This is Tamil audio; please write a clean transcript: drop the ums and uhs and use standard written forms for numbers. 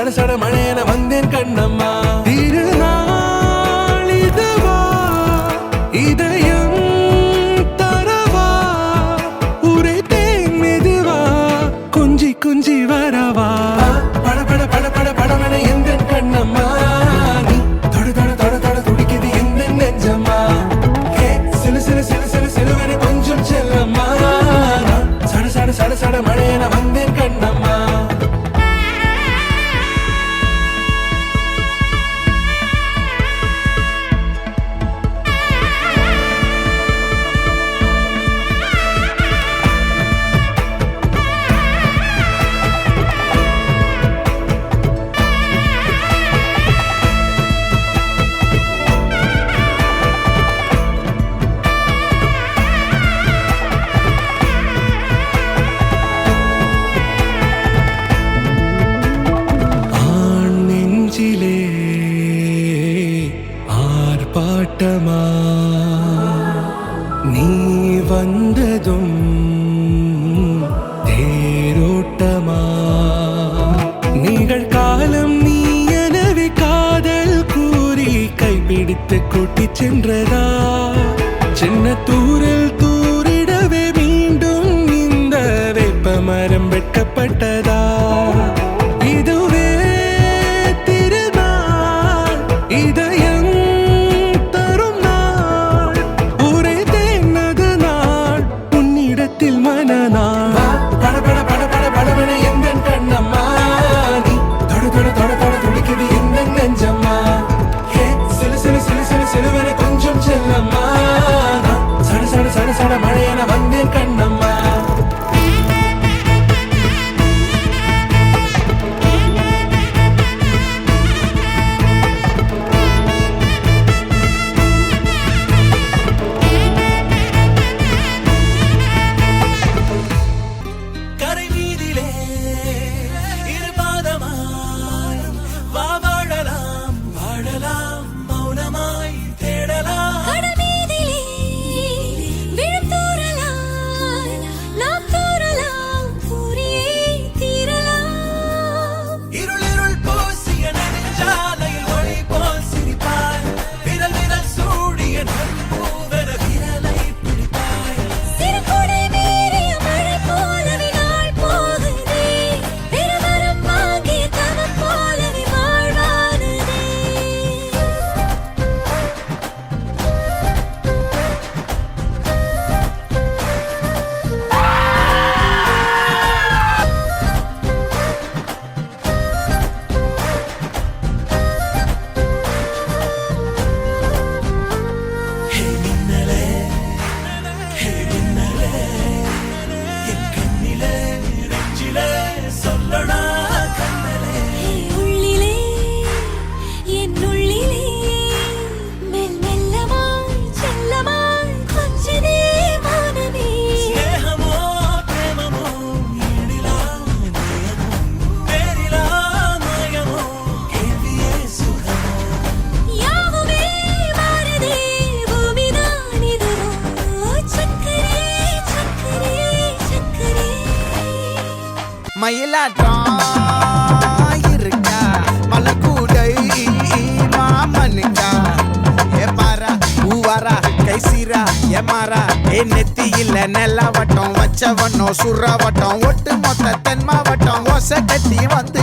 சட சட மழையென வந்தேன் கண்ணம்மா. திருநாள் இதுவா இதயம் தரவா உரைத்தேன் மெதுவா கொஞ்சி கொஞ்சி வரவா பட பட பட பட படவன எந்த கண்ணம்மா. நீ தொட தொட தொட தொட துடிக்குது எந்த நெஞ்சம்மா. சிலு சிலு சிலு சிலு சிலுவன கொஞ்சம் செல்லம்மா. சட சட சட சட மழையென வந்தேன் கண்ணம்மா. ஆர்ப்பாட்டமா நீ வந்ததும் தேரோட்டமா நிகழ்காலம் நீ எனவே காதல் கூறி கைப்பிடித்து கூட்டி சென்றதா. சின்ன தூரல் தூரிடவே மீண்டும் இந்த வேப்ப மரம் வெட்கப்பட்டதா. இதுவே திருநாள் இதயம் தரும் நாள் உரைத்தேனது நாள் உன்னிடத்தில் மனநாள். பட பட பட பட படவன எந்த கண்ணம்மா. நீ தொட தொட தொட தொட துடிக்குது எந்த நெஞ்சம்மா. சிலு சிலு சிலு சிலு சிலுவன கொஞ்சம் செல்லம்மா. சட சட சட சட மழையென வந்தேன் கண்ணம்மா. மயிலாட்டம் இருக்கா மலக்கூடை மாமனுக்கா. ஏ பாரா பூவாரா கைசீரா ஏ மாறா ஏ நெத்தி இல்ல நெல்லா வட்டம் வச்ச வண்ணம் சுறா வட்டம் ஒட்டு மொத்த தென் மாவட்டம் ஓசை கட்டி வந்து